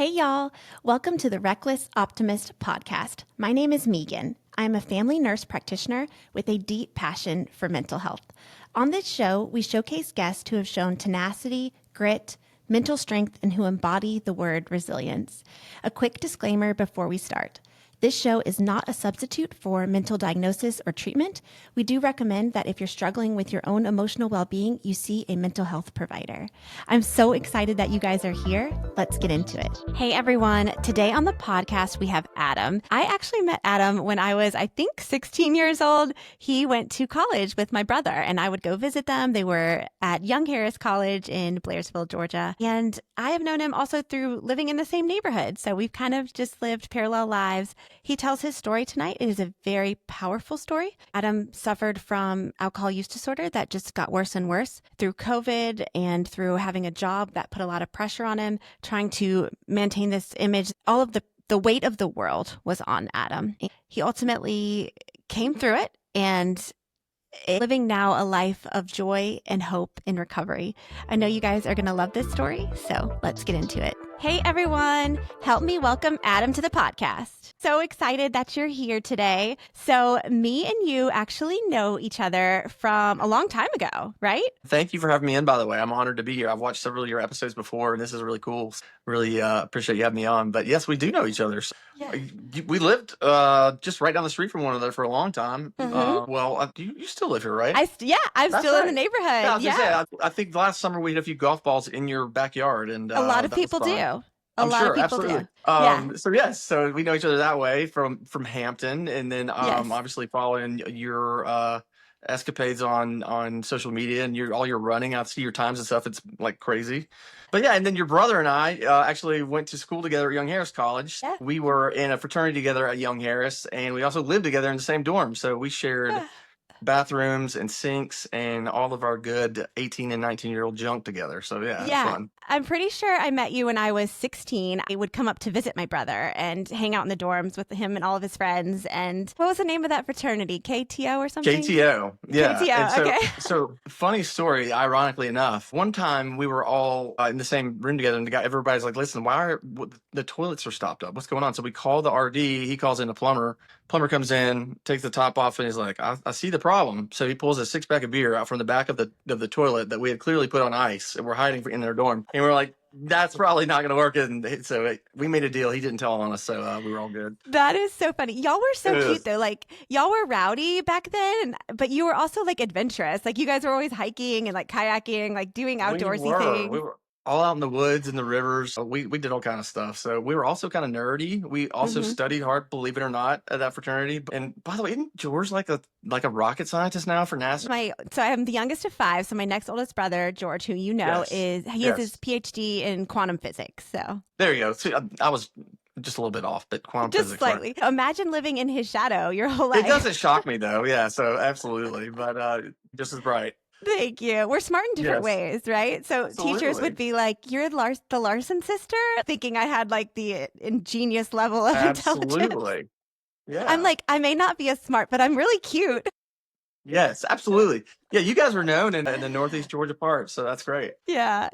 Hey, y'all. Welcome to the Reckless Optimist podcast. My name is Megan. I'm a family nurse practitioner with a deep passion for mental health. On this show, we showcase guests who have shown tenacity, grit, mental strength, and who embody the word resilience. A quick disclaimer before we start. This show is not a substitute for mental diagnosis or treatment. We do recommend that if you're struggling with your own emotional well-being, you see a mental health provider. I'm so excited that you guys are here. Let's get into it. Hey, everyone. Today on the podcast, we have Adam. I actually met Adam when I was, 16 years old. He went to college with my brother, and I would go visit them. They were at Young Harris College in Blairsville, Georgia. And I have known him also through living in the same neighborhood. So we've kind of just lived parallel lives. He tells his story tonight. It is a very powerful story. Adam suffered from alcohol use disorder that just got worse and worse through COVID and through having a job that put a lot of pressure on him, trying to maintain this image. All of the weight of the world was on Adam. He ultimately came through it and living now a life of joy and hope in recovery. I know you guys are going to love this story, so let's get into it. Hey, everyone. Help me welcome Adam to the podcast. So excited that you're here today. So me and you actually know each other from a long time ago, right? Thank you for having me in, by the way. I'm honored to be here. I've watched several of your episodes before, and this is really cool. Really appreciate you having me on. But yes, we do know each other. Yeah. We lived just right down the street from one another for a long time. You still live here, right? I'm That's still in right. the neighborhood. Yeah, I was gonna Yeah. say, I think last summer we hit a few golf balls in your backyard, and A lot of that was people fun. do. A I'm lot sure, of people absolutely. do. Yeah. So we know each other that way from Hampton, and then Yes. obviously following your escapades on social media and all your running. I see your times and stuff. It's like crazy. But yeah, and then your brother and I actually went to school together at Young Harris College. Yeah. We were in a fraternity together at Young Harris, and we also lived together in the same dorm. So we shared bathrooms and sinks and all of our good 18 and 19-year-old junk together. So yeah, it's fun. I'm pretty sure I met you when I was 16. I would come up to visit my brother and hang out in the dorms with him and all of his friends. And what was the name of that fraternity? KTO or something? KTO. Yeah. KTO, And okay. So funny story, ironically enough, one time we were all in the same room together, and everybody's like, listen, the toilets are stopped up? What's going on? So we call the RD. He calls in a plumber. Plumber comes in, takes the top off, and he's like, I see the problem. So he pulls a 6-pack of beer out from the back of the toilet that we had clearly put on ice, and we're hiding in their dorm. And we're like, that's probably not going to work. And so we made a deal. He didn't tell on us, so we were all good. That is so funny. Y'all were so It cute is. though. Like y'all were rowdy back then, but you were also like adventurous. Like you guys were always hiking and like kayaking, like doing outdoorsy things. We were all out in the woods and the rivers. We did all kind of stuff. So we were also kind of nerdy. We also studied hard, believe it or not, at that fraternity. And by the way, isn't George like a rocket scientist now for NASA? So I'm the youngest of 5. So my next oldest brother, George, who you know, Yes. has his PhD in quantum physics. So There you go. See, I was just a little bit off, but quantum just physics. Right? slightly. Imagine living in his shadow your whole life. It doesn't shock me though. Yeah. So absolutely, but just as bright. Thank you. We're smart in different ways, right? So teachers Absolutely. would be like, "You're the Larson sister," thinking I had like the ingenious level of intelligence. Absolutely. Yeah. I'm like, I may not be as smart, but I'm really cute. Yes, absolutely. Yeah, you guys were known in the Northeast Georgia part, so that's great. Yeah.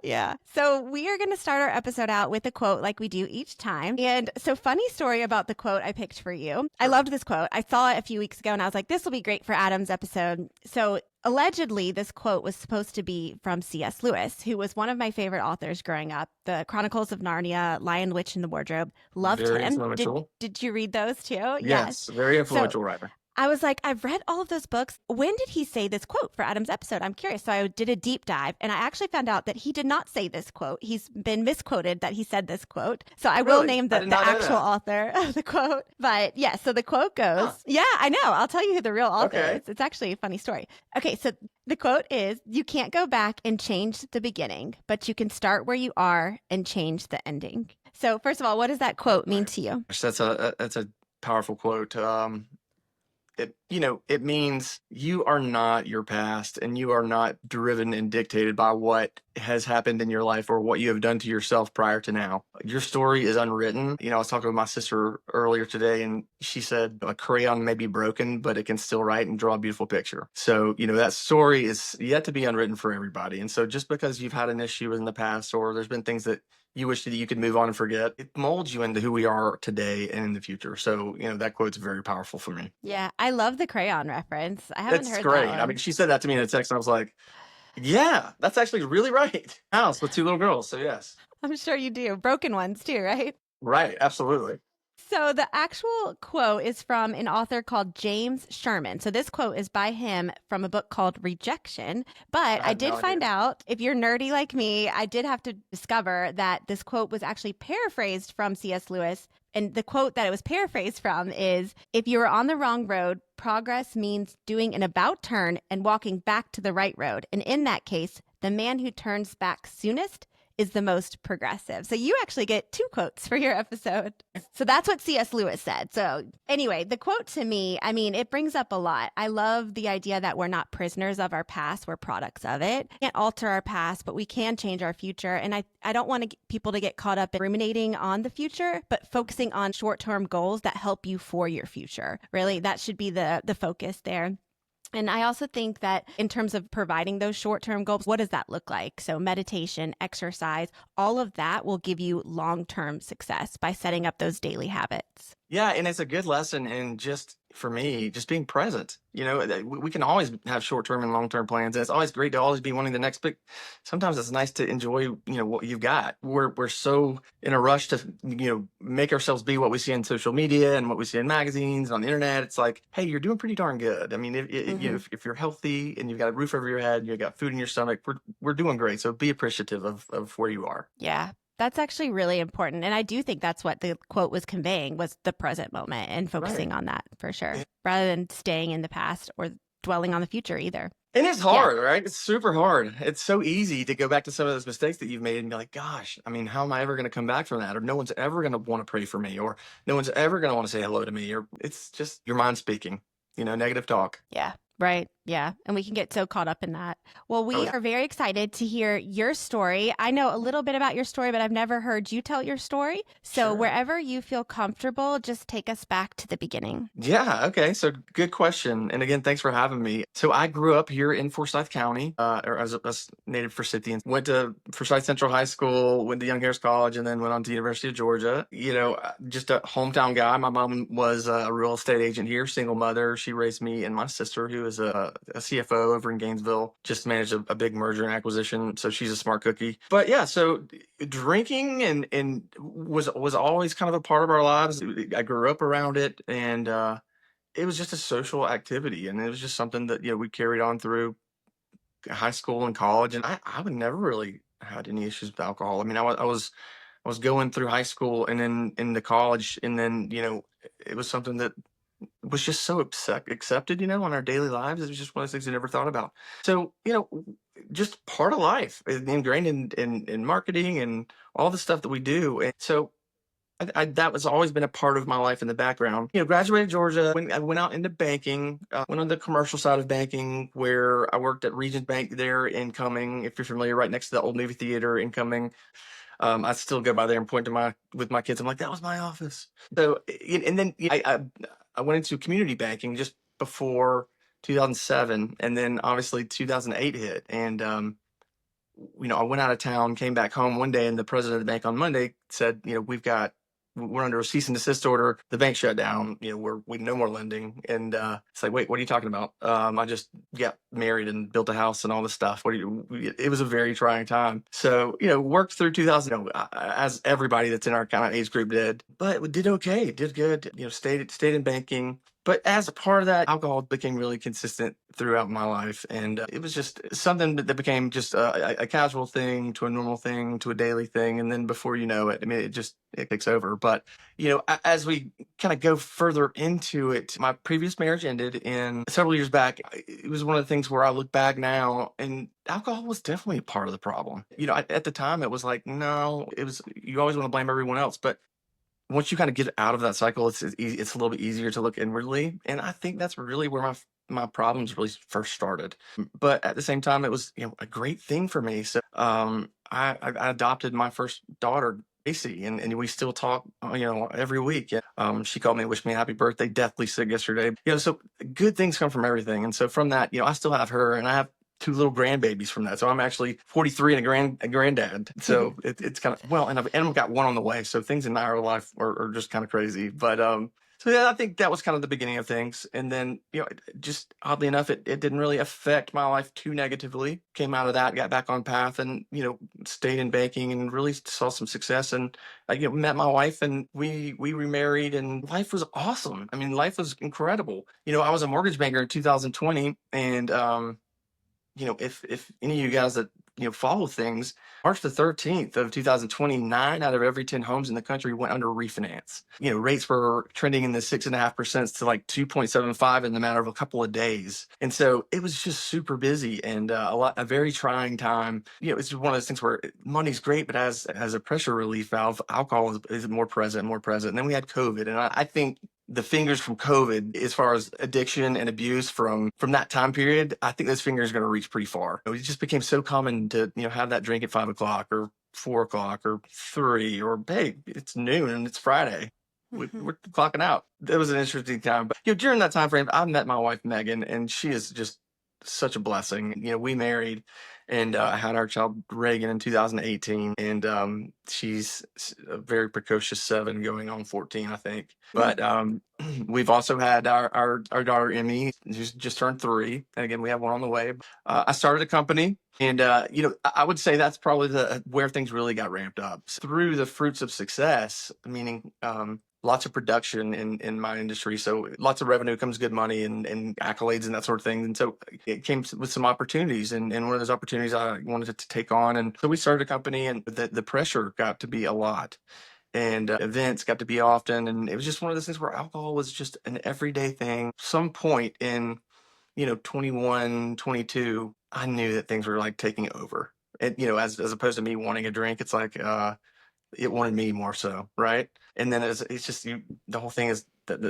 So we are going to start our episode out with a quote like we do each time. And so funny story about the quote I picked for you. I loved this quote. I saw it a few weeks ago and I was like, this will be great for Adam's episode. So allegedly, this quote was supposed to be from C.S. Lewis, who was one of my favorite authors growing up. The Chronicles of Narnia, Lion, Witch, and the Wardrobe. Loved Very him. influential. Did you read those too? Yes, very influential writer. I was like, I've read all of those books. When did he say this quote for Adam's episode? I'm curious. So I did a deep dive and I actually found out that he did not say this quote. He's been misquoted that he said this quote. So I will name the actual author of the quote. But yeah, so the quote goes, Yeah, I know. I'll tell you who the real author is. It's actually a funny story. Okay, so the quote is, you can't go back and change the beginning, but you can start where you are and change the ending. So first of all, what does that quote mean to you? That's a powerful quote. It means you are not your past and you are not driven and dictated by what has happened in your life or what you have done to yourself prior to now. Your story is unwritten. I was talking with my sister earlier today and she said a crayon may be broken, but it can still write and draw a beautiful picture. So, that story is yet to be unwritten for everybody. And so just because you've had an issue in the past or there's been things that you wish that you could move on and forget. It molds you into who we are today and in the future. So, that quote's very powerful for me. Yeah, I love the crayon reference. I haven't It's heard that great. I mean, one. she said that to me in a text, and I was like, yeah, that's actually really right. House with two little girls. So, yes. I'm sure you do. Broken ones too, right? Right. Absolutely. So the actual quote is from an author called James Sherman. So this quote is by him from a book called Rejection. But I I had did no find idea. out, if you're nerdy like me, I did have to discover that this quote was actually paraphrased from C.S. Lewis. And the quote that it was paraphrased from is, if you are on the wrong road, progress means doing an about turn and walking back to the right road. And in that case, the man who turns back soonest is the most progressive. So you actually get two quotes for your episode. So that's what C.S. Lewis said. So anyway, the quote to me, I mean, it brings up a lot. I love the idea that we're not prisoners of our past, we're products of it. We can't alter our past, but we can change our future. And I don't want people to get caught up in ruminating on the future, but focusing on short-term goals that help you for your future. Really, that should be the focus there. And I also think that in terms of providing those short term goals, what does that look like? So, meditation, exercise, all of that will give you long term success by setting up those daily habits. Yeah, and it's a good lesson in just for me, just being present. We can always have short-term and long-term plans, and it's always great to always be wanting the next big. Sometimes it's nice to enjoy, what you've got. We're so in a rush to, make ourselves be what we see in social media and what we see in magazines and on the internet. It's like, hey, you're doing pretty darn good. I mean, Mm-hmm. if you're healthy and you've got a roof over your head, you've got food in your stomach, we're doing great. So be appreciative of where you are. Yeah. That's actually really important. And I do think that's what the quote was conveying, was the present moment and Right. focusing on that for sure, rather than staying in the past or dwelling on the future either. And it's Yeah. hard, right? It's super hard. It's so easy to go back to some of those mistakes that you've made and be like, gosh, I mean, how am I ever going to come back from that? Or no one's ever going to want to pray for me, or no one's ever going to want to say hello to me, or it's just your mind speaking, negative talk. Yeah. Right. Yeah. And we can get so caught up in that. Well, Oh, we yeah. are very excited to hear your story. I know a little bit about your story, but I've never heard you tell your story. So Sure. wherever you feel comfortable, just take us back to the beginning. Yeah. Okay. So good question. And again, thanks for having me. So I grew up here in Forsyth County, or as a native Forsythian. Went to Forsyth Central High School, went to Young Harris College, and then went on to University of Georgia. Just a hometown guy. My mom was a real estate agent here, single mother. She raised me and my sister, who is a CFO over in Gainesville. Just managed a big merger and acquisition. So she's a smart cookie. But yeah, so drinking and was always kind of a part of our lives. I grew up around it, and it was just a social activity, and it was just something that we carried on through high school and college. And I would never really had any issues with alcohol. I mean, I was going through high school and then into college, and then it was something that was just so accepted, on our daily lives. It was just one of those things I never thought about. So, just part of life, ingrained in marketing and all the stuff that we do. And so that was always been a part of my life in the background. Graduated Georgia. When I went out into banking, went on the commercial side of banking, where I worked at Regions Bank there in Cumming. If you're familiar, right next to the old movie theater in Cumming. I still go by there and point to with my kids. I'm like, that was my office. So, and then I went into community banking just before 2007, and then obviously 2008 hit, and I went out of town, came back home one day, and the president of the bank on Monday said, we're under a cease and desist order. The bank shut down. We no more lending. And it's like, wait, what are you talking about? I just got married and built a house and all this stuff. It was a very trying time. So, worked through 2000, as everybody that's in our kind of age group did, but we did okay, did good, stayed in banking. But as a part of that, alcohol became really consistent throughout my life. And it was just something that became just a casual thing to a normal thing to a daily thing. And then before you know it, I mean, it takes over. But, as we kind of go further into it, my previous marriage ended in several years back. It was one of the things where I look back now, and alcohol was definitely a part of the problem. At the time, it was like, no, you always want to blame everyone else. But once you kind of get out of that cycle, it's a little bit easier to look inwardly, and I think that's really where my problems really first started. But at the same time, it was a great thing for me. So I adopted my first daughter, Gracie, and we still talk every week. Yeah. She called me and wished me a happy birthday. Deathly sick yesterday. So good things come from everything, and so from that, I still have her, and I have two little grandbabies from that. So I'm actually 43 and a granddad. So it's kind of, well, and I've got one on the way. So things in our life are just kind of crazy. But so yeah, I think that was kind of the beginning of things. And then, just oddly enough, it didn't really affect my life too negatively. Came out of that, got back on path, and stayed in banking and really saw some success. And I met my wife, and we remarried, and life was awesome. I mean, life was incredible. I was a mortgage banker in 2020, and if any of you guys that follow things, March the 13th of 2020, 9 out of every 10 homes in the country went under refinance. Rates were trending in the 6.5% to like 2.75 in the matter of a couple of days. And so it was just super busy and a very trying time. It's just one of those things where money's great, but as a pressure relief valve, alcohol is more present. And then we had COVID. And I think the fingers from COVID, as far as addiction and abuse from that time period, I think those fingers are going to reach pretty far. It just became so common to have that drink at 5 o'clock or 4 o'clock or 3, or hey, it's noon and it's Friday. We're clocking out. That was an interesting time. But during that time frame, I met my wife Megan, and she is just such a blessing. We married, and I had our child Reagan in 2018, and she's a very precocious 7, going on 14, I think. But we've also had our daughter Emmy, who's just turned 3, and again we have one on the way. I started a company, and I would say that's probably where things really got ramped up through the fruits of success, meaning lots of production in my industry. So lots of revenue comes good money and accolades and that sort of thing. And so it came with some opportunities, and one of those opportunities I wanted to take on. And so we started a company, and the pressure got to be a lot, and events got to be often. And it was just one of those things where alcohol was just an everyday thing. Some point in, 21, 22, I knew that things were like taking over. And, as opposed to me wanting a drink, it's like, it wanted me more so, right? And then it's just the whole thing is that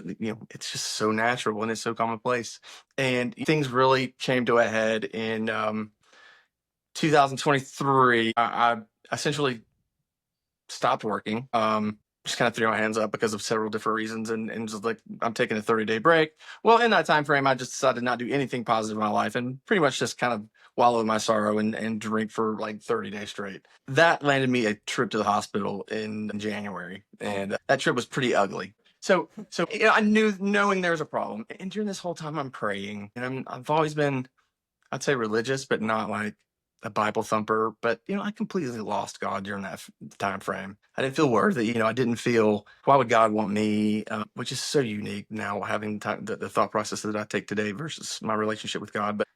it's just so natural and it's so commonplace. And things really came to a head in 2023. I essentially stopped working. Just kind of threw my hands up because of several different reasons, and just like, I'm taking a 30-day break. Well, in that time frame, I just decided not to do anything positive in my life and pretty much just kind of wallow in my sorrow and drink for like 30 days straight. That landed me a trip to the hospital in January, and that trip was pretty ugly. So I knew, knowing there was a problem, and during this whole time I'm praying, and I've always been, I'd say, religious, but not like a Bible thumper. But I completely lost God during that time frame. I didn't feel worthy. I didn't feel, why would God want me? Which is so unique now, having the thought process that I take today versus my relationship with God. But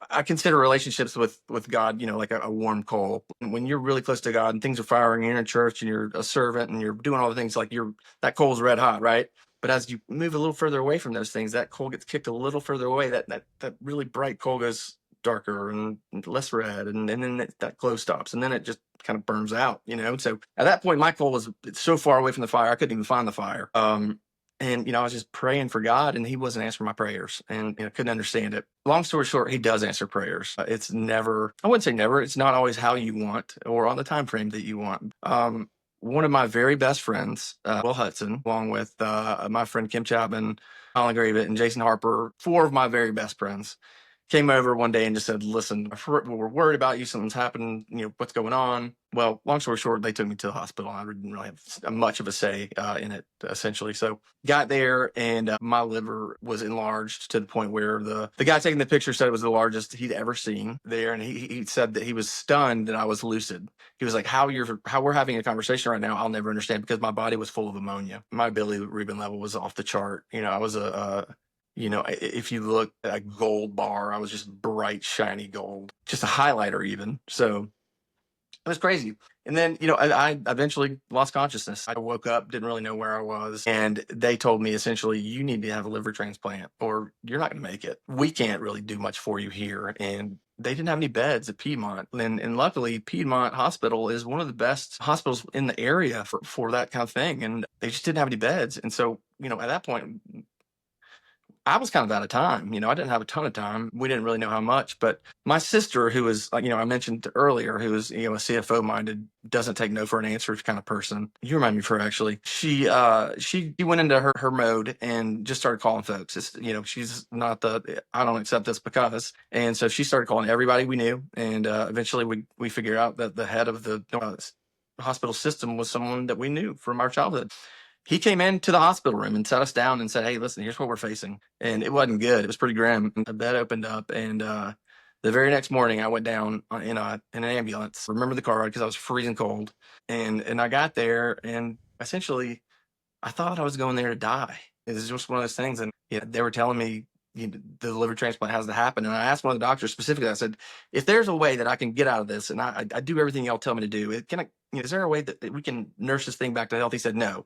I consider relationships with God, like a warm coal. When you're really close to God and things are firing, you're in church and you're a servant and you're doing all the things, like that coal's red hot, right? But as you move a little further away from those things, that coal gets kicked a little further away. That really bright coal goes darker and less red, and then that glow stops, and then it just kind of burns out. So at that point, my coal was so far away from the fire, I couldn't even find the fire. And I was just praying for God, and He wasn't answering my prayers, and couldn't understand it. Long story short, He does answer prayers. It's never, I wouldn't say never, it's not always how you want or on the time frame that you want. One of my very best friends, Will Hudson, along with my friend Kim Chapman, Colin Gravett, and Jason Harper, 4 of my very best friends, came over one day and just said, listen, we're worried about you. Something's happened. What's going on? Well, long story short, they took me to the hospital. I didn't really have much of a say in it, essentially. So got there, and my liver was enlarged to the point where the guy taking the picture said it was the largest he'd ever seen there. And he said that he was stunned that I was lucid. He was like, how we're having a conversation right now, I'll never understand, because my body was full of ammonia. My bilirubin level was off the chart. I was if you look at a gold bar, I was just bright, shiny gold, just a highlighter even. So it was crazy. And then, I eventually lost consciousness. I woke up, didn't really know where I was. And they told me, essentially, you need to have a liver transplant or you're not going to make it. We can't really do much for you here. And they didn't have any beds at Piedmont. And luckily, Piedmont Hospital is one of the best hospitals in the area for that kind of thing. And they just didn't have any beds. And so, at that point, I was kind of out of time. I didn't have a ton of time. We didn't really know how much, but my sister, who was, I mentioned earlier, who was, a CFO minded, doesn't take no for an answer kind of person. You remind me of her, actually. She went into her mode and just started calling folks. She's not I don't accept this because, and so she started calling everybody we knew. And eventually we figured out that the head of the hospital system was someone that we knew from our childhood. He came into the hospital room and sat us down and said, "Hey, listen, here's what we're facing." And it wasn't good. It was pretty grim. The bed opened up, and the very next morning, I went down in an ambulance. I remember the car ride because I was freezing cold, and I got there, and essentially, I thought I was going there to die. It was just one of those things, and they were telling me, the liver transplant has to happen. And I asked one of the doctors specifically. I said, "If there's a way that I can get out of this, and I do everything y'all tell me to do, is there a way that we can nurse this thing back to health?" He said, "No."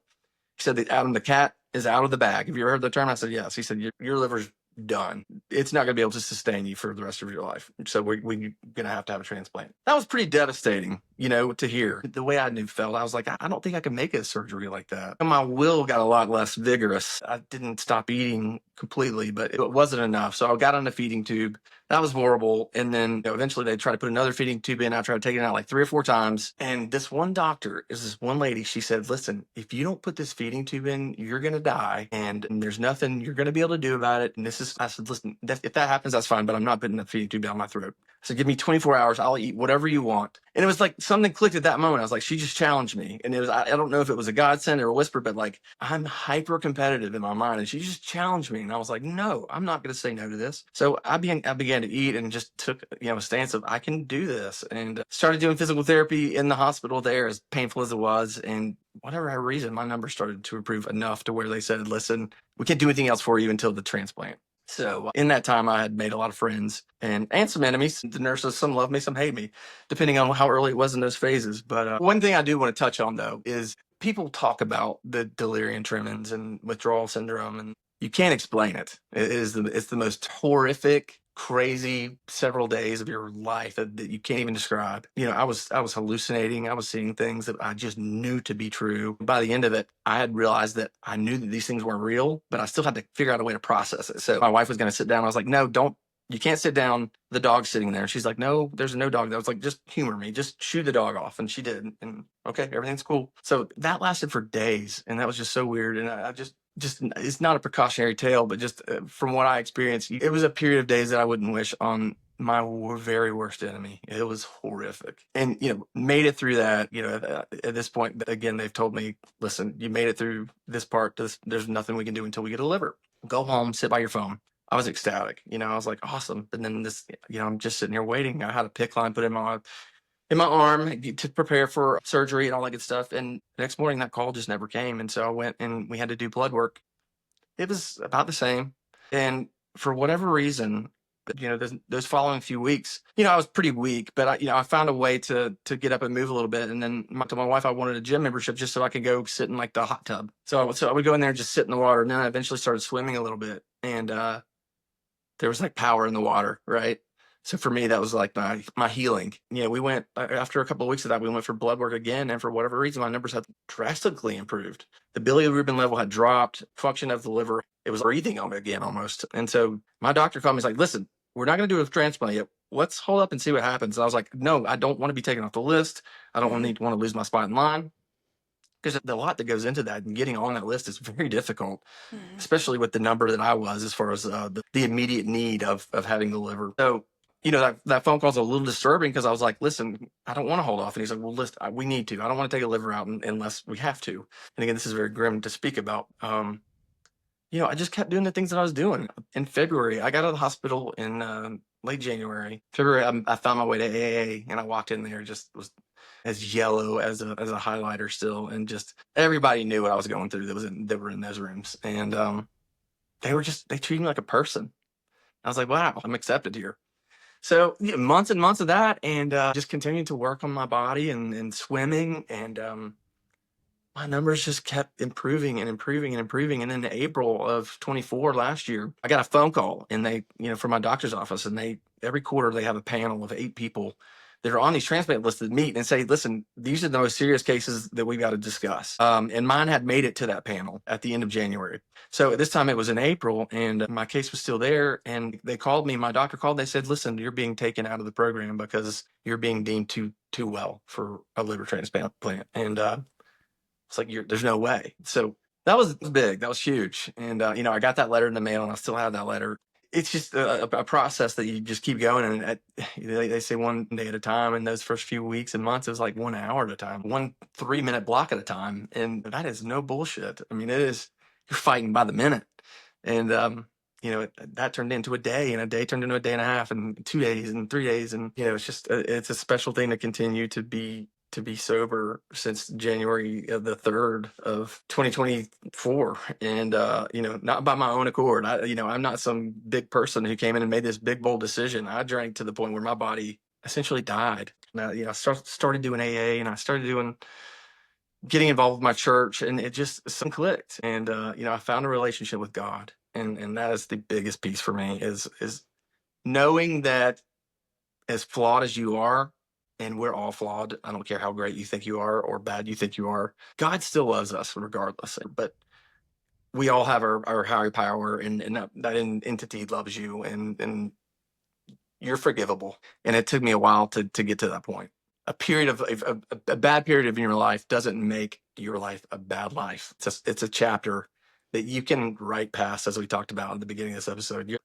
He said that Adam, the cat is out of the bag. Have you ever heard the term? I said, yes. He said, your liver's done. It's not going to be able to sustain you for the rest of your life. So we're going to have a transplant. That was pretty devastating, to hear. The way I knew felt, I was like, I don't think I can make a surgery like that. And my will got a lot less vigorous. I didn't stop eating completely, but it wasn't enough. So I got on a feeding tube. That was horrible. And then eventually they tried to put another feeding tube in. I tried to take it out like 3 or 4 times. And this one doctor is this one lady. She said, "Listen, if you don't put this feeding tube in, you're going to die. And there's nothing you're going to be able to do about it." And I said, "Listen, if that happens, that's fine, but I'm not putting the feeding tube down my throat." I said, "Give me 24 hours. I'll eat whatever you want." And it was like something clicked at that moment. I was like, she just challenged me. And I don't know if it was a godsend or a whisper, but like, I'm hyper competitive in my mind. And she just challenged me. And I was like, no, I'm not going to say no to this. So I began to eat and just took, a stance of, I can do this, and started doing physical therapy in the hospital there, as painful as it was. And whatever reason, my numbers started to improve enough to where they said, "Listen, we can't do anything else for you until the transplant." So in that time, I had made a lot of friends and some enemies. The nurses, some loved me, some hate me, depending on how early it was in those phases. But one thing I do want to touch on, though, is people talk about the delirium tremens and withdrawal syndrome, and you can't explain it. It's the most horrific, crazy several days of your life that you can't even describe. I was hallucinating. I was seeing things that I just knew to be true. By the end of it, I had realized that I knew that these things weren't real, but I still had to figure out a way to process it. So my wife was going to sit down. I was like, "No, don't. You can't sit down. The dog's sitting there." She's like, "No, there's no dog." I was like, "Just humor me. Just shoo the dog off." And she did. And okay, everything's cool. So that lasted for days, and that was just so weird. And I just it's not a precautionary tale, but just from what I experienced, it was a period of days that I wouldn't wish on my very worst enemy. It was horrific. And made it through that. At this point, again, they've told me, "Listen, you made it through this part. There's nothing we can do until we get a liver. Go home, sit by your phone." I was ecstatic. I was like, awesome. And then this, I'm just sitting here waiting. I had a PICC line put in my arm to prepare for surgery and all that good stuff. And the next morning, that call just never came. And so I went and we had to do blood work. It was about the same. And for whatever reason, those following few weeks, I was pretty weak, but I found a way to get up and move a little bit. And then I told my wife I wanted a gym membership just so I could go sit in like the hot tub. So I would go in there and just sit in the water. And then I eventually started swimming a little bit. And there was like power in the water, right? So for me, that was like my healing. We went after a couple of weeks of that, we went for blood work again. And for whatever reason, my numbers had drastically improved. The bilirubin level had dropped, function of the liver. It was breathing on me again almost. And so my doctor called me. He's like, "Listen, we're not going to do a transplant yet. Let's hold up and see what happens." And I was like, "No, I don't want to be taken off the list. I don't want to lose my spot in line." Because a lot that goes into that, and getting on that list is very difficult, especially with the number that I was as far as the immediate need of having the liver. So, that phone call's a little disturbing because I was like, "Listen, I don't want to hold off." And he's like, "Well, listen, we need to. I don't want to take a liver out unless we have to." And again, this is very grim to speak about. I just kept doing the things that I was doing. In February, I got out of the hospital in late January. February, I found my way to AA, and I walked in there, just was as yellow as a highlighter still, and just everybody knew what I was going through that were in those rooms, and they treated me like a person. I was like, wow, I'm accepted here. So months and months of that, and just continuing to work on my body and swimming, and my numbers just kept improving and improving and improving. And then in April of 24 last year, I got a phone call, and they, from my doctor's office, and every quarter they have a panel of 8 people that are on these transplant lists that meet and say, listen, these are the most serious cases that we've got to discuss. And mine had made it to that panel at the end of January. So at this time it was in April, and my case was still there. And they called me, my doctor called, they said, listen, you're being taken out of the program because you're being deemed too well for a liver transplant. And it's like, there's no way. So that was big. That was huge. And, I got that letter in the mail, and I still have that letter. It's just a process that you just keep going. And they say one day at a time. And those first few weeks and months, it was like 1 hour at a time, 1 3-minute block at a time. And that is no bullshit. I mean, you're fighting by the minute. And, that turned into a day, and a day turned into a day and a half, and 2 days and 3 days. And, it's just, it's a special thing to continue to be sober since January of the 3rd of 2024. And, not by my own accord. I'm not some big person who came in and made this big, bold decision. I drank to the point where my body essentially died. Now, I started doing AA, and I started getting involved with my church, and it just, something clicked. And, I found a relationship with God. And that is the biggest piece for me is knowing that as flawed as you are, and we're all flawed. I don't care how great you think you are or bad you think you are. God still loves us regardless. But we all have our higher power, and that entity loves you, and you're forgivable. And it took me a while to get to that point. A period of a bad period of your life doesn't make your life a bad life. It's a chapter that you can write past, as we talked about at the beginning of this episode. You're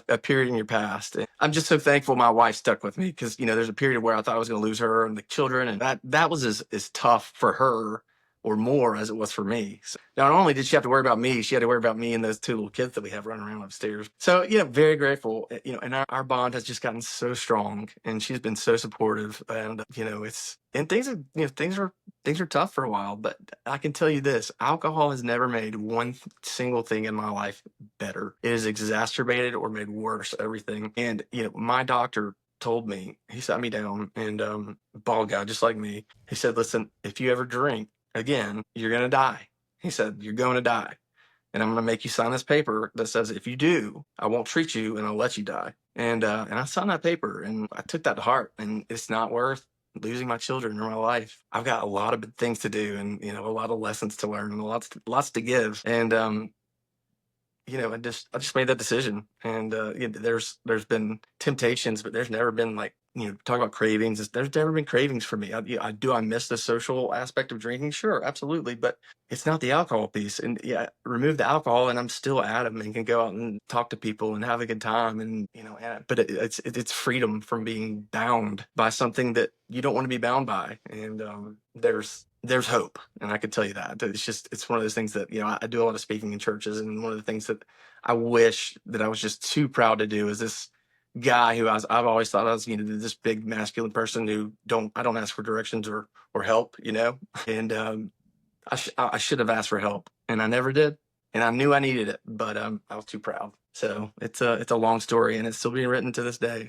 a period in your past. And I'm just so thankful my wife stuck with me, because there's a period where I thought I was going to lose her and the children, and that was as tough for her or more as it was for me. So not only did she have to worry about me, she had to worry about me and those 2 little kids that we have running around upstairs. So, very grateful, and our bond has just gotten so strong, and she's been so supportive. And, things are tough for a while, but I can tell you this: alcohol has never made one single thing in my life better. It has exacerbated or made worse everything. And, my doctor told me, he sat me down, and bald guy just like me, he said, listen, if you ever drink again, you're going to die. He said, you're going to die. And I'm going to make you sign this paper that says, if you do, I won't treat you and I'll let you die. And I signed that paper, and I took that to heart, and it's not worth losing my children or my life. I've got a lot of things to do, and, a lot of lessons to learn, and lots to give. And, I just made that decision. And there's been temptations, but there's never been, like, talk about cravings. There's never been cravings for me. I miss the social aspect of drinking? Sure, absolutely. But it's not the alcohol piece. And remove the alcohol, and I'm still Adam and can go out and talk to people and have a good time. And, but it's freedom from being bound by something that you don't want to be bound by. And there's hope. And I can tell you that. It's one of those things that, I do a lot of speaking in churches. And one of the things that I wish that I was just too proud to do is this guy who I've always thought I was, this big masculine person who I don't ask for directions or help, and I should have asked for help, and I never did, and I knew I needed it, but I was too proud. So it's a long story, and it's still being written to this day.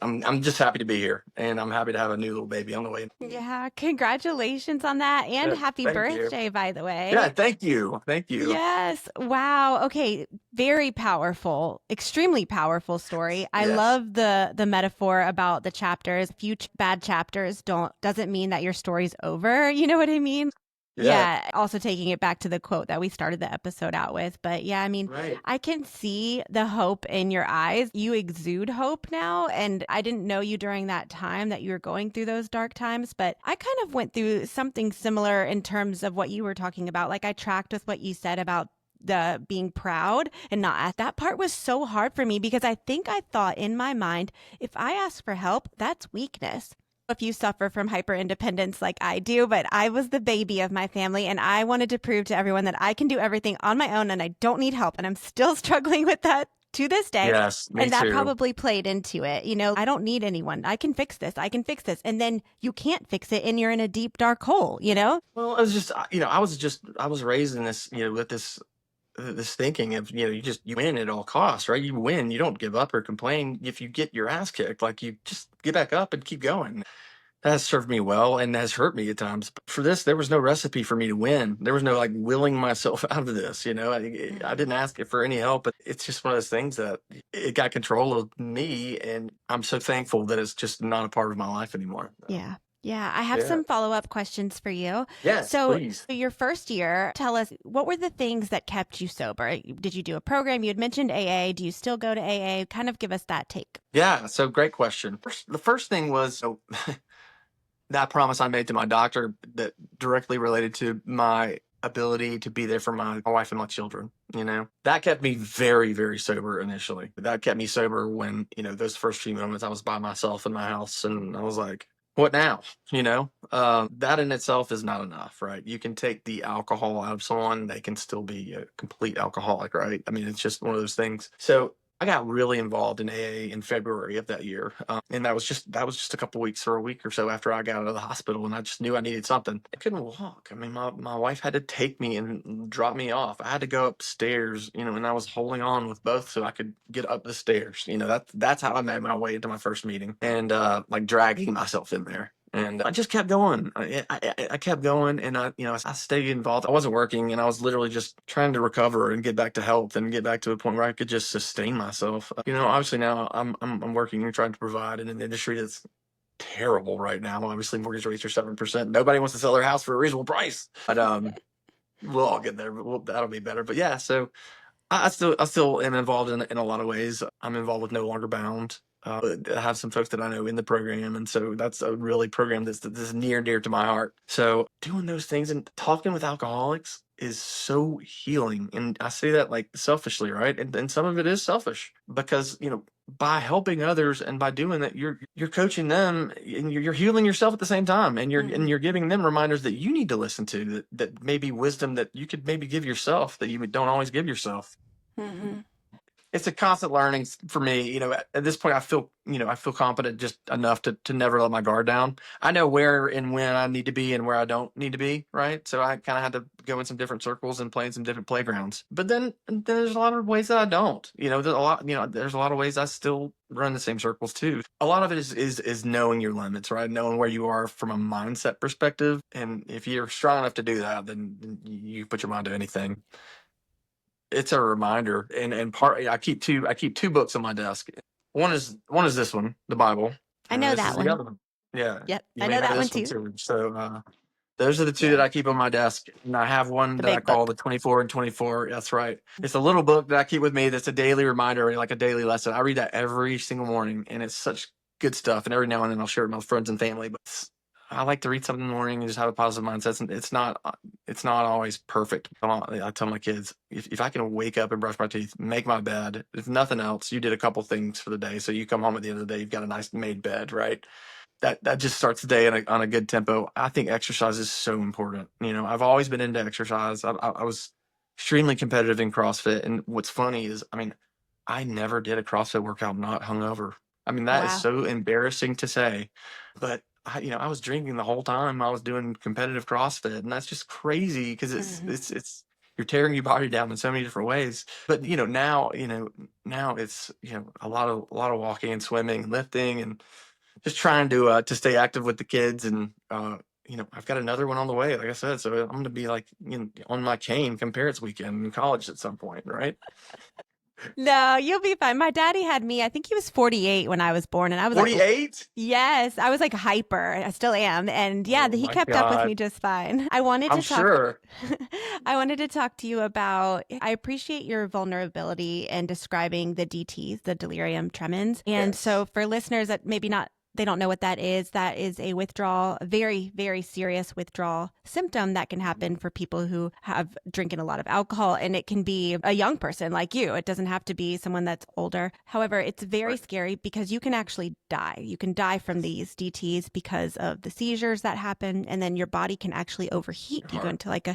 I'm just happy to be here, and I'm happy to have a new little baby on the way. Yeah, congratulations on that, and happy Thank you. birthday, by the way. Yeah, thank you. Yes. Wow. Okay. Very powerful, extremely powerful story. I Yes. love the metaphor about the chapters. A few bad chapters doesn't mean that your story's over. You know what I mean? Yeah. Also taking it back to the quote that we started the episode out with. But yeah, I mean, Right. I can see the hope in your eyes. You exude hope now. And I didn't know you during that time that you were going through those dark times, but I kind of went through something similar in terms of what you were talking about. Like, I tracked with what you said about the being proud and not. That part was so hard for me, because I think I thought in my mind, if I ask for help, that's weakness. If you suffer from hyper independence like I do, but I was the baby of my family, and I wanted to prove to everyone that I can do everything on my own and I don't need help. And I'm still struggling with that to this day. Yes, me and that too. probably played into it. I don't need anyone. I can fix this. I can fix this. And then you can't fix it, and you're in a deep, dark hole, Well, it was just, I was raised in this, with this thinking of, you win at all costs, right? You win, you don't give up or complain. If you get your ass kicked, like, you just get back up and keep going. That has served me well and has hurt me at times. But for this, there was no recipe for me to win. There was no like willing myself out of this. I Mhm. didn't ask it for any help, but it's just one of those things that it got control of me. And I'm so thankful that it's just not a part of my life anymore. Yeah. Yeah. I have Yeah. some follow-up questions for you. Yes, So, please. your first year, tell us what were the things that kept you sober? Did you do a program? You had mentioned AA. Do you still go to AA? Kind of give us that take. Yeah. So great question. The first thing was that promise I made to my doctor that directly related to my ability to be there for my wife and my children. That kept me very, very sober initially. That kept me sober when, those first few moments I was by myself in my house and I was like, what now? That in itself is not enough, right? You can take the alcohol out of someone, they can still be a complete alcoholic, right? I mean, it's just one of those things. So I got really involved in AA in February of that year, and that was just a couple weeks or a week or so after I got out of the hospital, and I just knew I needed something. I couldn't walk. I mean, my wife had to take me and drop me off. I had to go upstairs, and I was holding on with both so I could get up the stairs. That's how I made my way into my first meeting, and like dragging myself in there. And I just kept going. I kept going, and I stayed involved. I wasn't working, and I was literally just trying to recover and get back to health and get back to a point where I could just sustain myself. Obviously now I'm working and trying to provide in an industry that's terrible right now. Obviously, mortgage rates are 7%. Nobody wants to sell their house for a reasonable price, but we'll all get there. That'll be better. But yeah, so I still am involved in a lot of ways. I'm involved with No Longer Bound. I have some folks that I know in the program, and so that's a really program that's near and dear to my heart. So doing those things and talking with alcoholics is so healing, and I say that like selfishly, right? And some of it is selfish because by helping others and by doing that, you're coaching them and you're healing yourself at the same time, and you're giving them reminders that you need to listen to that maybe wisdom that you could maybe give yourself that you don't always give yourself. Mm-hmm. It's a constant learning for me. At this point, I feel competent just enough to never let my guard down. I know where and when I need to be and where I don't need to be, right? So I kind of had to go in some different circles and play in some different playgrounds. But then there's a lot of ways that I don't. There's a lot of ways I still run the same circles too. A lot of it is knowing your limits, right? Knowing where you are from a mindset perspective, and if you're strong enough to do that, then you put your mind to anything. It's a reminder, and part I keep two books on my desk. One is this one, the Bible, I and know this is that the one. other one. Yeah, Yep. you I may know know that one this one too. too. So those are the two that Yeah. I keep on my desk, and I have one The that I big call book. the 24 and 24. That's right. It's a little book that I keep with me. That's a daily reminder, like a daily lesson. I read that every single morning, and it's such good stuff. And every now and then I'll share it with my friends and family. But I like to read something in the morning and just have a positive mindset. And it's not always perfect. I tell my kids, if I can wake up and brush my teeth, make my bed, if nothing else, you did a couple things for the day. So you come home at the end of the day, you've got a nice made bed, right? That just starts the day on a good tempo. I think exercise is so important. I've always been into exercise. I was extremely competitive in CrossFit, and what's funny is, I mean, I never did a CrossFit workout not hungover. I mean, that is Wow. so embarrassing to say, but I was drinking the whole time I was doing competitive CrossFit, and that's just crazy because it's Hmm. it's it's you're tearing your body down in so many different ways. But now it's a lot of walking and swimming and lifting and just trying to stay active with the kids. And I've got another one on the way, like I said, so I'm going to be like on my cane come parents weekend in college at some point, right? No, you'll be fine. My daddy had me, I think he was 48 when I was born, and I was like, 48. yes, I was like hyper. I still am. And yeah, Oh he my kept up with me god, just fine. I wanted I'm to talk sure. I wanted to talk to you about I appreciate your vulnerability in describing the DTs, the delirium tremens. And Yes. so for listeners that maybe not they don't know what that is a withdrawal, a very, very serious withdrawal symptom that can happen for people who have drinking a lot of alcohol. And it can be a young person like you. It doesn't have to be someone that's older. However, it's very Right. scary because you can actually die. You can die from Yes. these DTs because of the seizures that happen. And then your body can actually overheat. Your You go heart. into like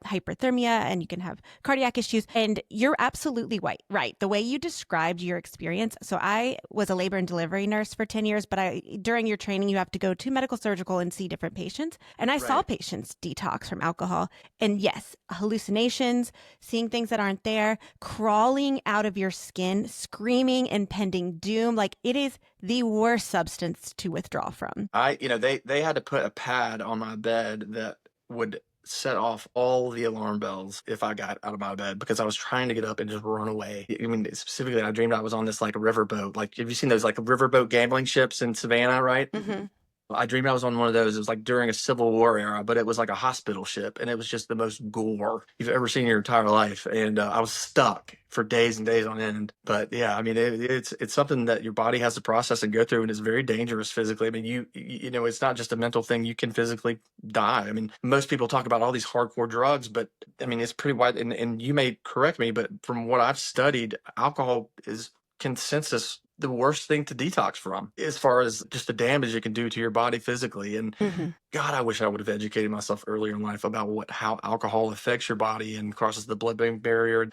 hyperthermia, and you can have cardiac issues. And you're absolutely right. The way you described your experience. So I was a labor and delivery nurse for 10 years, but I during your training, you have to go to medical surgical and see different patients. And I saw Right. patients detox from alcohol. And yes, hallucinations, seeing things that aren't there, crawling out of your skin, screaming impending doom. Like it is the worst substance to withdraw from. They had to put a pad on my bed that would set off all the alarm bells if I got out of my bed because I was trying to get up and just run away. I mean, specifically, I dreamed I was on this like riverboat. Like, have you seen those like riverboat gambling ships in Savannah, right? Mm-hmm. I dreamed I was on one of those. It was like during a Civil War era, but it was like a hospital ship, and it was just the most gore you've ever seen in your entire life. And I was stuck for days and days on end. But yeah, I mean, it's something that your body has to process and go through, and it's very dangerous physically. I mean, it's not just a mental thing. You can physically die. I mean, most people talk about all these hardcore drugs, but I mean, it's pretty wide. And you may correct me, but from what I've studied, alcohol is consensus the worst thing to detox from as far as just the damage it can do to your body physically. And Mm-hmm. God, I wish I would have educated myself earlier in life about how alcohol affects your body and crosses the blood-brain barrier.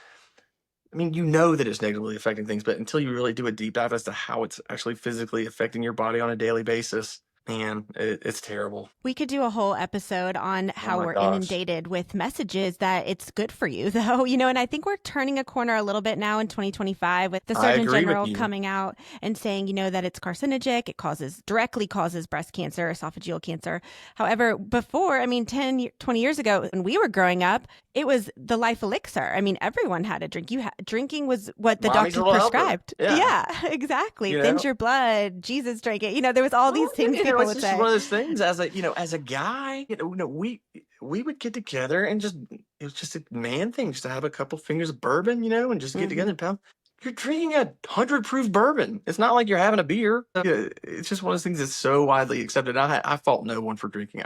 I mean, that it's negatively affecting things, but until you really do a deep dive as to how it's actually physically affecting your body on a daily basis, man, it's terrible. We could do a whole episode on Oh how my we're gosh. inundated with messages that it's good for you, though, and I think we're turning a corner a little bit now in 2025 with the I Surgeon agree with General you. coming out and saying, that it's carcinogenic, it directly causes breast cancer, esophageal cancer. However, before, I mean, 20 years ago, when we were growing up, it was the life elixir. I mean, everyone had a drink. Drinking was what the Mommy's doctor little helper. prescribed. Yeah. Yeah, exactly. You Thins know? your blood. Jesus drank it. There was all these Well, things people it's would just say. one of those things as a guy, we would get together and just, it was just a man thing just to have a couple fingers of bourbon, and just get together Hmm. and pound. You're drinking 100 proof bourbon. It's not like you're having a beer. Yeah, it's just one of those things that's so widely accepted. I fault no one for drinking.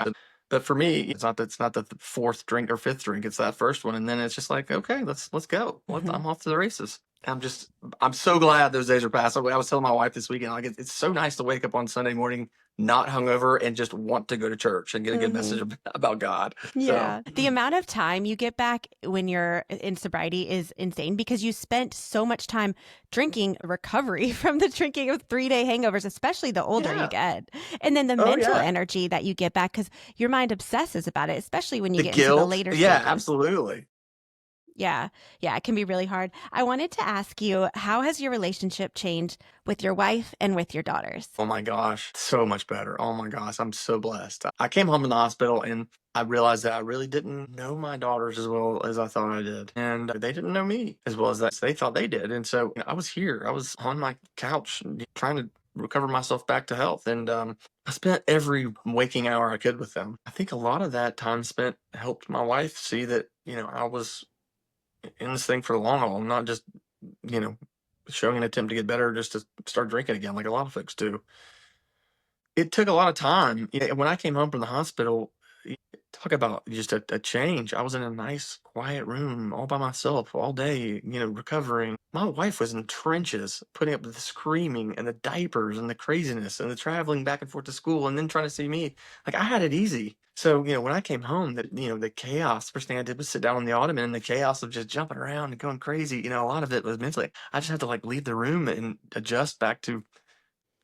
But for me, it's not the fourth drink or fifth drink. It's that first one, and then it's just like, okay, let's go. Hmm. I'm off to the races. I'm so glad those days are past. I was telling my wife this weekend, like it's so nice to wake up on Sunday morning not hungover and just want to go to church and get a good message Hmm. about God. So Yeah. The amount of time you get back when you're in sobriety is insane because you spent so much time drinking recovery from the drinking of 3-day hangovers, especially the older you yeah, get. And then the oh mental yeah, energy that you get back because your mind obsesses about it, especially when you the get into the guilt, later yeah, stages. absolutely. Yeah. Yeah. It can be really hard. I wanted to ask you, how has your relationship changed with your wife and with your daughters? Oh my gosh, so much better. Oh my gosh, I'm so blessed. I came home from the hospital and I realized that I really didn't know my daughters as well as I thought I did. And they didn't know me as well as they thought they did. And so I was here, I was on my couch trying to recover myself back to health. And I spent every waking hour I could with them. I think a lot of that time spent helped my wife see that, I was in this thing for the long haul, not just, you know, showing an attempt to get better just to start drinking again, like a lot of folks do. It took a lot of time. When I came home from the hospital, talk about just a change. I was in a nice, quiet room all by myself all day, recovering. My wife was in trenches, putting up with the screaming and the diapers and the craziness and the traveling back and forth to school and then trying to see me. Like I had it easy. So, when I came home, the chaos, first thing I did was sit down on the ottoman and the chaos of just jumping around and going crazy. A lot of it was mentally. I just had to like leave the room and adjust back to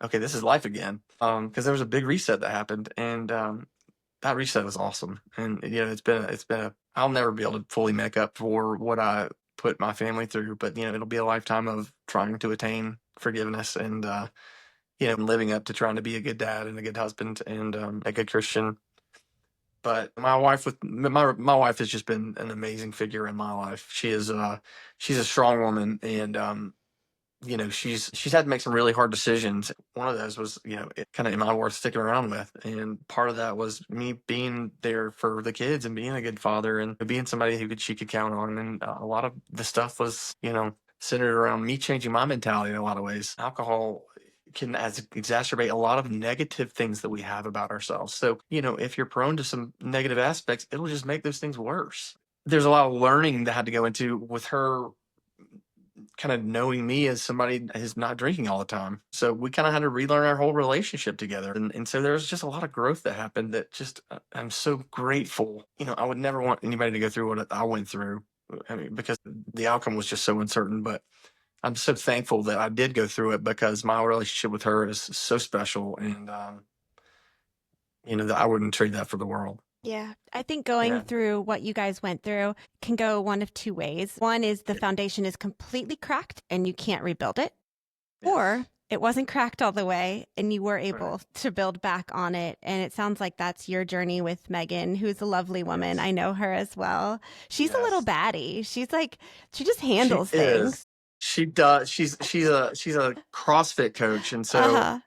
okay, this is life again. Because there was a big reset that happened, and that reset was awesome. And it's been a. I'll never be able to fully make up for what I put my family through, but it'll be a lifetime of trying to attain forgiveness and living up to trying to be a good dad and a good husband and a good Christian. But my wife has just been an amazing figure in my life. She's a strong woman and she's had to make some really hard decisions. One of those was, kind of am I worth sticking around with? And part of that was me being there for the kids and being a good father and being somebody she could count on. And a lot of the stuff was, centered around me changing my mentality in a lot of ways. Alcohol can exacerbate a lot of negative things that we have about ourselves. So, if you're prone to some negative aspects, it'll just make those things worse. There's a lot of learning that had to go into with her kind of knowing me as somebody who's not drinking all the time. So we kind of had to relearn our whole relationship together. And so there was just a lot of growth that happened that just, I'm so grateful. I would never want anybody to go through what I went through. I mean, because the outcome was just so uncertain. But I'm so thankful that I did go through it because my relationship with her is so special, and that I wouldn't trade that for the world. Yeah, I think going Yeah. through what you guys went through can go one of two ways. One is the foundation is completely cracked and you can't rebuild it, or Yes. it wasn't cracked all the way and you were Right. able to build back on it. And it sounds like that's your journey with Megan, who's a lovely woman. Yes. I know her as well. She's a little Yes. baddie. She's like, she just She handles is. things. She does. She's a CrossFit coach, and Uh so huh.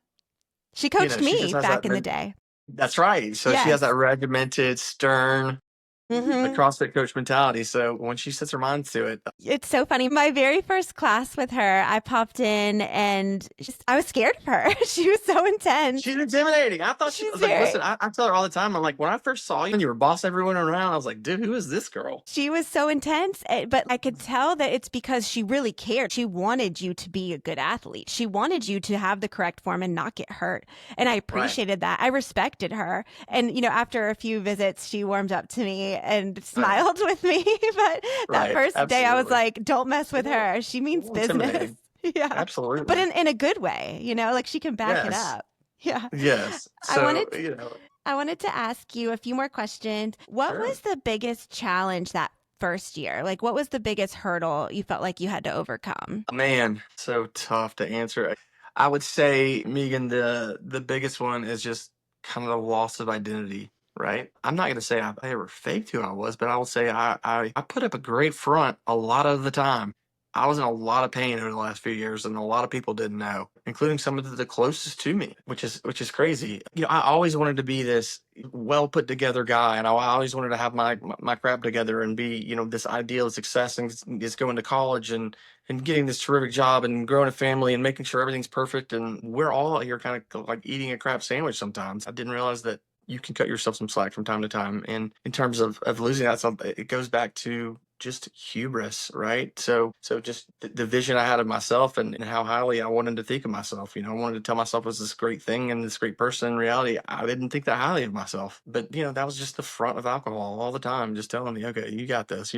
She coached she just me has that. back in the day. That's right. So she has Yes. that regimented, stern, the Mm-hmm. CrossFit coach mentality. So when she sets her mind to it, It's so funny. My very first class with her, I popped in and I was scared of her. She was so intense. she's intimidating. I She's was like, listen, very, I tell her all the time. I'm like, when I first saw you and you were boss everyone around, I was like, dude, who is this girl? she was so intense, but I could tell that it's because she really cared. She wanted you to be a good athlete. She wanted you to have the correct form and not get hurt. And I Right. appreciated that. I respected her. And, after a few visits, she warmed up to me and Right. smiled with me. But that Right. first day, I was Absolutely. like, don't mess A with her. She means little business. intimidating. Yeah. But Absolutely. in a good way, like she can back it Yes. up. Yeah. Yes. I So, wanted I wanted to ask you a few more questions. What sure. was the biggest challenge that first year? Like, what was the biggest hurdle you felt like you had to overcome? Man, so tough to answer. I would say, Megan, the biggest one is just kind of the loss of identity, right? I'm not going to say I ever faked who I was, but I will say I put up a great front a lot of the time. I was in a lot of pain over the last few years, and a lot of people didn't know, including some of the closest to me, which is crazy. I always wanted to be this well put together guy, and I always wanted to have my crap together and be, this ideal success, and just going to college and getting this terrific job and growing a family and making sure everything's perfect. And we're all here kind of like eating a crap sandwich sometimes. I didn't realize that you can cut yourself some slack from time to time. And in terms of losing that, it goes back to just hubris, right? So just the vision I had of myself and how highly I wanted to think of myself. I wanted to tell myself I was this great thing and this great person. In reality, I didn't think that highly of myself. But that was just the front of alcohol all the time, just telling me, okay, you got this.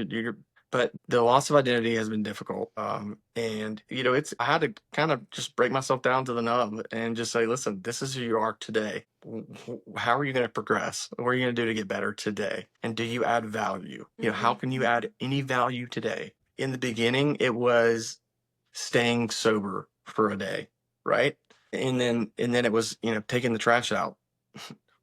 But the loss of identity has been difficult. And it's I had to kind of just break myself down to the nub and just say, listen, this is who you are today. How are you going to progress? What are you going to do to get better today? And do you add value? How Mm-hmm. can you add any value today? In the beginning, it was staying sober for a day, right? And then it was, taking the trash out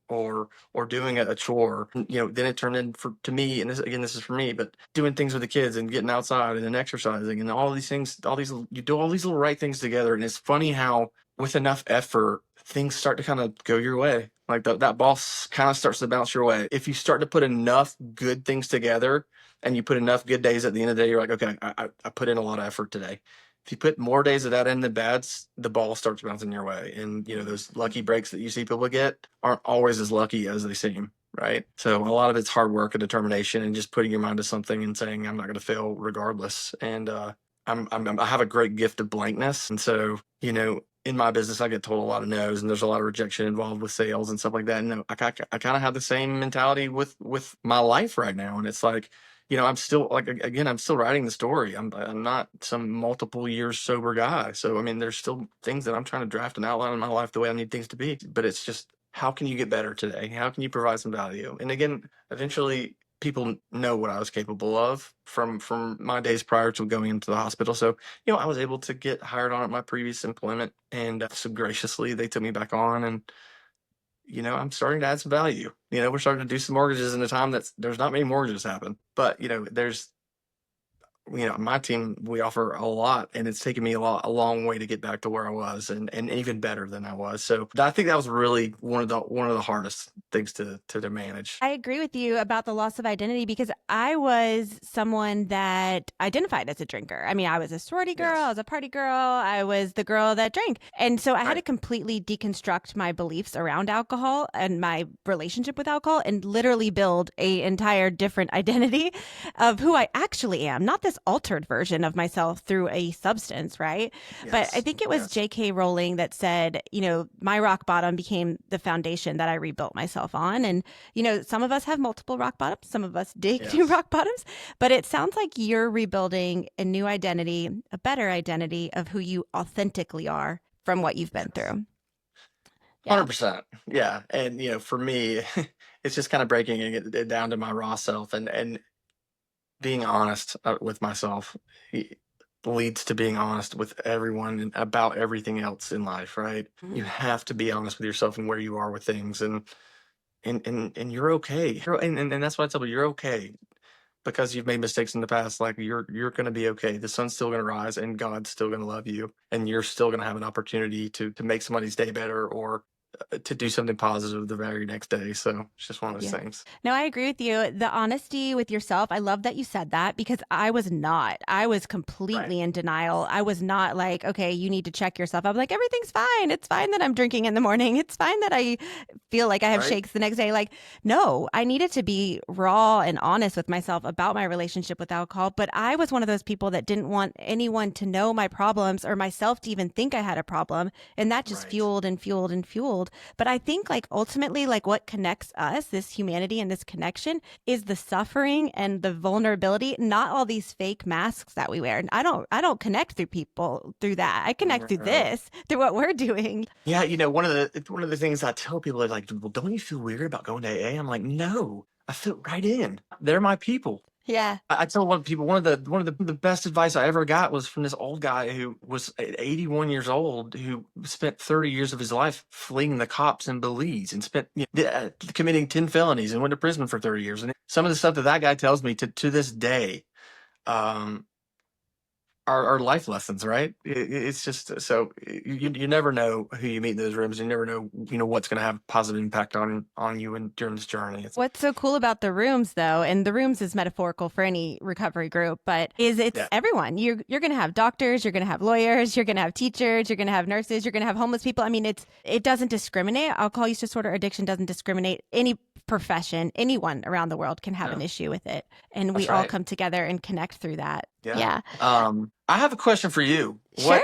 or doing a chore. Then it turned in to me, and this is for me, but doing things with the kids and getting outside and then exercising and all these things, you do all these little right things together. And it's funny how with enough effort, things start to kind of go your way. Like that ball kind of starts to bounce your way. If you start to put enough good things together and you put enough good days at the end of the day, you're like, okay, I put in a lot of effort today. If you put more days of that in than bads, the ball starts bouncing your way. And those lucky breaks that you see people get aren't always as lucky as they seem, right? So a lot of it's hard work and determination and just putting your mind to something and saying, I'm not going to fail regardless. And I have a great gift of blankness. And so, in my business, I get told a lot of no's, and there's a lot of rejection involved with sales and stuff like that. And I kind of have the same mentality with my life right now. And it's like, I'm still like, again, I'm still writing the story. I'm not some multiple years sober guy. So, I mean, there's still things that I'm trying to draft and outline in my life the way I need things to be. But it's just, how can you get better today? How can you provide some value? And again, eventually people know what I was capable of from my days prior to going into the hospital. So, I was able to get hired on at my previous employment, and so graciously they took me back on, and I'm starting to add some value. We're starting to do some mortgages in a time there's not many mortgages happen, but there's my team, we offer a lot, and it's taken me a long way to get back to where I was, and even better than I was. So I think that was really one of the hardest things to manage. I agree with you about the loss of identity because I was someone that identified as a drinker. I mean, I was a sorority girl, I Yes. was a party girl, I was the girl that drank. And so I had to Right. completely deconstruct my beliefs around alcohol and my relationship with alcohol and literally build a entire different identity of who I actually am, not the this altered version of myself through a substance, right? But I Yes. think it was Yes. J.K. Rowling that said, my rock bottom became the foundation that I rebuilt myself on. And, some of us have multiple rock bottoms, some of us dig new Yes. rock bottoms, but it sounds like you're rebuilding a new identity, a better identity of who you authentically are from what you've been Yes. through. Yeah. 100%. Yeah. And, for me, it's just kind of breaking it down to my raw self and being honest with myself leads to being honest with everyone and about everything else in life, right? You Mhm. have to be honest with yourself and where you are with things and you're okay. And that's why I tell you, you're okay because you've made mistakes in the past. Like you're going to be okay. The sun's still going to rise and God's still going to love you and you're still going to have an opportunity to make somebody's day better or to do something positive the very next day. So it's just one of those Yeah. things. No, I agree with you. The honesty with yourself, I love that you said that because I was not. I was Right. completely in denial. I was not like, okay, you need to check yourself. I'm like, everything's fine. It's fine that I'm drinking in the morning. It's fine that I feel like I have Right. shakes the next day. Like, no, I needed to be raw and honest with myself about my relationship with alcohol. But I was one of those people that didn't want anyone to know my problems or myself to even think I had a problem. And that just Right. fueled and fueled and fueled. But I think like ultimately, like what connects us, this humanity and this connection, is the suffering and the vulnerability, not all these fake masks that we wear. And I don't connect through people through that. I connect through No. this, through what we're doing. Yeah, one of the things I tell people is like, well, don't you feel weird about going to AA? I'm like, no, I fit right in. They're my people. Yeah. I tell one people one of the best advice I ever got was from this old guy who was 81 years old who spent 30 years of his life fleeing the cops in Belize and spent committing 10 felonies and went to prison for 30 years. And some of the stuff that guy tells me to this day, um, are life lessons, right? It's just so you never know who you meet in those rooms. You never know what's going to have a positive impact on you and during this journey. It's What's so cool about the rooms though, and the rooms is metaphorical for any recovery group, but is it's yeah, everyone. You're going to have doctors, you're going to have lawyers, you're going to have teachers, you're going to have nurses, you're going to have homeless people. I mean, it doesn't discriminate. Alcohol use disorder addiction doesn't discriminate. Any profession, anyone around the world can have an no, issue with it, and we that's all right. come together and connect through that. Yeah. Yeah. I have a question for you. Sure.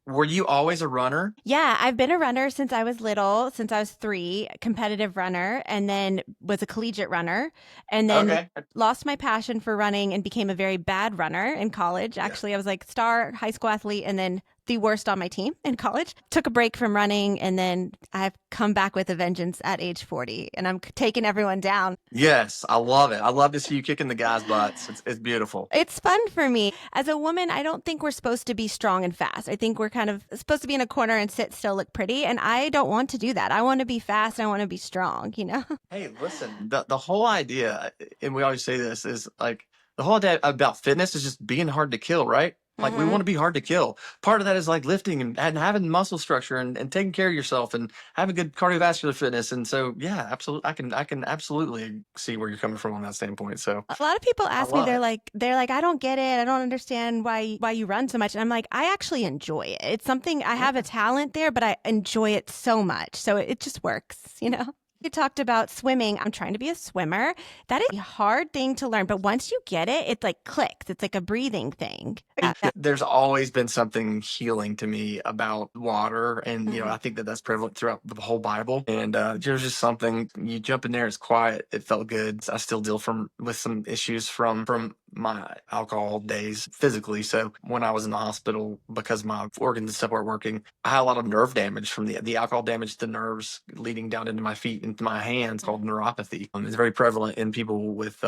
Were you always a runner? Yeah, I've been a runner since I was little, since I was 3, competitive runner, and then was a collegiate runner, and then Okay. lost my passion for running and became a very bad runner in college. Yeah. Actually, I was like star high school athlete and then the worst on my team in college. Took a break from running and then I've come back with a vengeance at age 40 and I'm taking everyone down. Yes, I love it. I love to see you kicking the guys' butts. It's beautiful. It's fun for me. As a woman, I don't think we're supposed to be strong and fast. I think we're kind of supposed to be in a corner and sit still, look pretty. And I don't want to do that. I want to be fast. And I want to be strong, you know? Hey, listen, the whole idea, and we always say this, is like the whole idea about fitness is just being hard to kill, right? Like we Mm-hmm. want to be hard to kill. Part of that is like lifting and having muscle structure and taking care of yourself and having good cardiovascular fitness. And so, yeah, absolutely, I can absolutely see where you're coming from on that standpoint. So A lot of people I ask me, love it. they're like, I don't get it. I don't understand why you run so much. And I'm like, I actually enjoy it. It's something I have a Yeah. talent there, but I enjoy it so much. So it just works, you know? You talked about swimming. I'm trying to be a swimmer. That is a hard thing to learn, but once you get it, it's like clicks. It's like a breathing thing. Yeah. There's always been something healing to me about water, and Mhm. I think that that's prevalent throughout the whole Bible. And there's just something you jump in there, it's quiet, it felt good. I still deal with some issues from my alcohol days physically. So when I was in the hospital because my organs and stuff weren't working, I had a lot of nerve damage from the alcohol damaged the nerves leading down into my feet into my hands called neuropathy. It's very prevalent in people with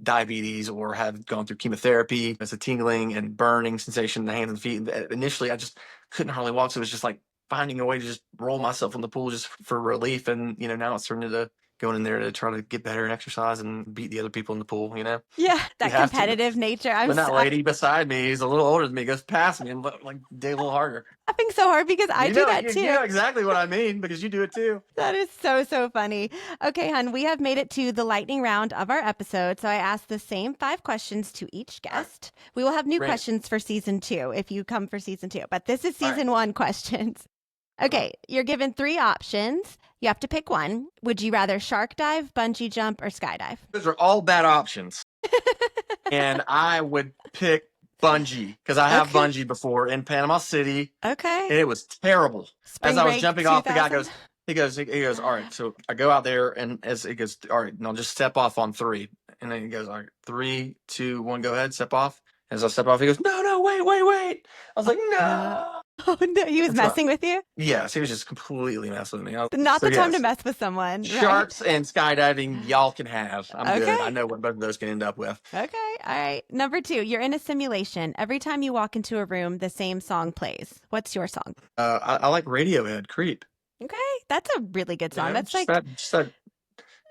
diabetes or have gone through chemotherapy. It's a tingling and burning sensation in the hands and feet. Initially, I just couldn't hardly walk, so it was just like finding a way to just roll myself in the pool just for relief. And now it's turned into going in there to try to get better and exercise and beat the other people in the pool. Yeah, You that have to. competitive nature. When that lady beside me, he's a little older than me, goes past me and like dig a little harder. laughing so hard because I do that You too. know exactly what I mean because you do it too. That is so, so funny. Okay, hun, we have made it to the lightning round of our episode. So I asked the same 5 questions to each All right, guest. We will have new bring it. questions for season 2 if you come for season 2, but this is All right, season 1 questions. come on. Okay, you're given 3 options. You have to pick one. Would you rather shark dive, bungee jump, or skydive? Those are all bad options. and I would pick bungee because I have Okay. bungee before in Panama City, Okay. and it was terrible. As Spring I was break jumping off, the guy 2000. goes, he goes, all right. So I go out there, and as he goes, all right, and I'll just step off on three, and then he goes, all right, 3, 2, 1, go ahead, step off. As I step off, he goes, no, no, wait, wait, wait. I was like, No. no. Oh no, he was And so, messing with you? yes, he was just completely messing with me. Not So the time to yes, mess with someone, right? sharks and skydiving, y'all can have. I'm good. I Okay. know what both of those can end up with. Okay. All right. Number 2, you're in a simulation. Every time you walk into a room, the same song plays. What's your song? I like Radiohead, Creep. Okay. That's a really good You song. know, That's like, just that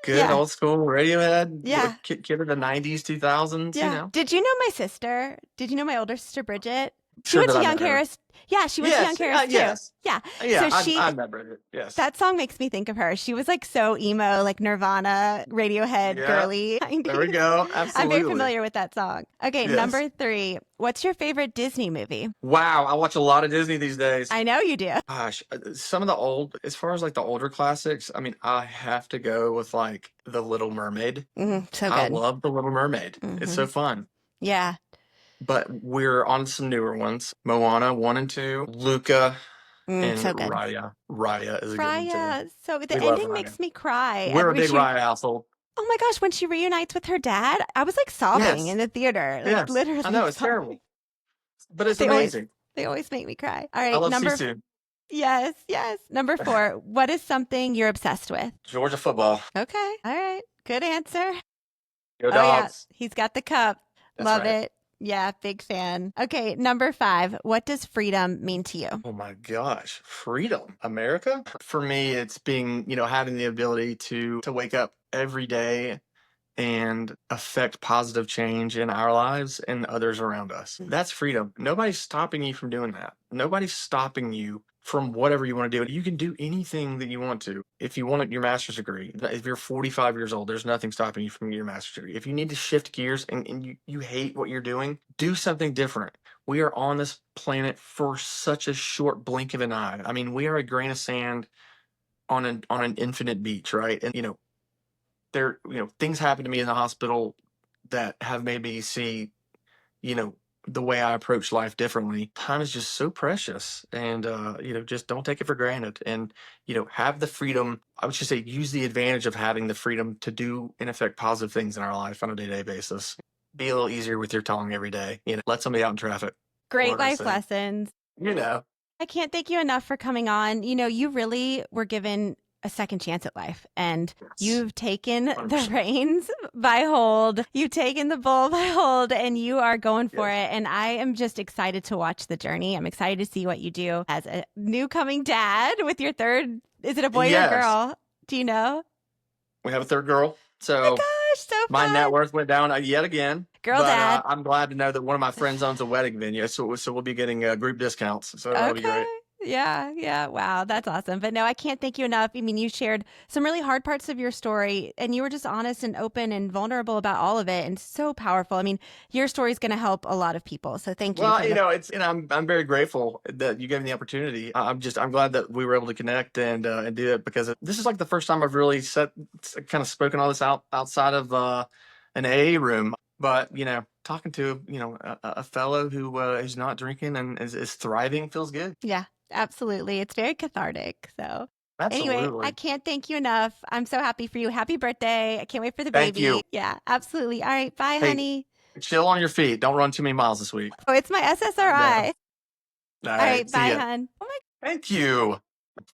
good yeah. old school Radiohead, Yeah. kid of the '90s, 2000s. You Yeah. know, Did you know my sister? Did you know my older sister, Bridget? She sure went that to I Young met her. Harris. Yeah, she went to Young Yes, Harris too. yes, Yeah. yeah. So I she, met Bridget. Yes, that song makes me think of her. She was like so emo, like Nirvana, Radiohead, yeah. girly There we 90s. go. I'm very Absolutely. familiar with that song. Okay, Yes. number 3. What's your favorite Disney movie? Wow, I watch a lot of Disney these days. I know you do. Gosh, some of the old, as far as like the older classics, I mean, I have to go with like The Little Mermaid. So I good. love The Little Mermaid. It's Hmm. so fun. Yeah. But we're on some newer ones. Moana 1 and 2, Luca, and So good. Raya. Raya is a good one too. Raya. So We the love ending Raya. makes me cry. We're a When big she, Raya household. oh my gosh, when she reunites with her dad, I was like sobbing in Yes, the theater, like yes. I know literally it's sobbing. terrible, but it's They always, amazing. they always make me cry. All I right, love Sisu. yes, yes. Number 4, what is something you're obsessed with? Georgia football. Okay. All right. Good answer. Go Oh yeah, dogs. he's got the cup. That's Love right. it. Yeah, big fan. Okay, number 5. What does freedom mean to you? Oh my gosh, freedom, America. For me, it's being, having the ability to wake up every day and affect positive change in our lives and others around us. That's freedom. Nobody's stopping you from doing that. Nobody's stopping you from whatever you want to do. You can do anything that you want to. If you want your master's degree, if you're 45 years old, there's nothing stopping you from your master's degree. If you need to shift gears and you hate what you're doing, do something different. We are on this planet for such a short blink of an eye. I mean, we are a grain of sand on an infinite beach, right? And things happen to me in the hospital that have made me see, you know, the way I approach life differently. Time is just so precious, and just don't take it for granted. And have the freedom. I would just say use the advantage of having the freedom to do and affect positive things in our life on a day-to-day basis. Be a little easier with your tongue every day. Let somebody out in traffic. Great What I life say. lessons. You know. I can't thank you enough for coming on. You really were given a second chance at life, and Yes. you've taken the 100%. reins by hold. You've taken the bull by hold, and you are going for Yes. it. And I am just excited to watch the journey. I'm excited to see what you do as a new coming dad with your third. Is it a boy or a Yes. girl? Do you know? We have a third girl. Oh my So gosh, so my net fun. worth went down yet again. Girl But dad. I'm glad to know that one of my friends owns a wedding venue, so we'll be getting group discounts. So that'll be Okay. great. Yeah, yeah. Wow, that's awesome. But no, I can't thank you enough. I mean, you shared some really hard parts of your story, and you were just honest and open and vulnerable about all of it, and so powerful. I mean, your story is going to help a lot of people. So thank you Well, from the. I'm very grateful that you gave me the opportunity. I'm glad that we were able to connect and do it because this is like the first time I've really kind of spoken all this outside of an AA room. But talking to a fellow who is not drinking and is thriving feels good. Yeah, absolutely. It's very cathartic. So anyway, I Absolutely. can't thank you enough. I'm so happy for you. Happy birthday. I can't wait for the Thank you. baby. Yeah, absolutely. All right. Bye, Hey, honey. chill on your feet. Don't run too many miles this week. Oh, it's my I know. SSRI. All All right. right. See Bye, ya. hon. Oh my Thank you.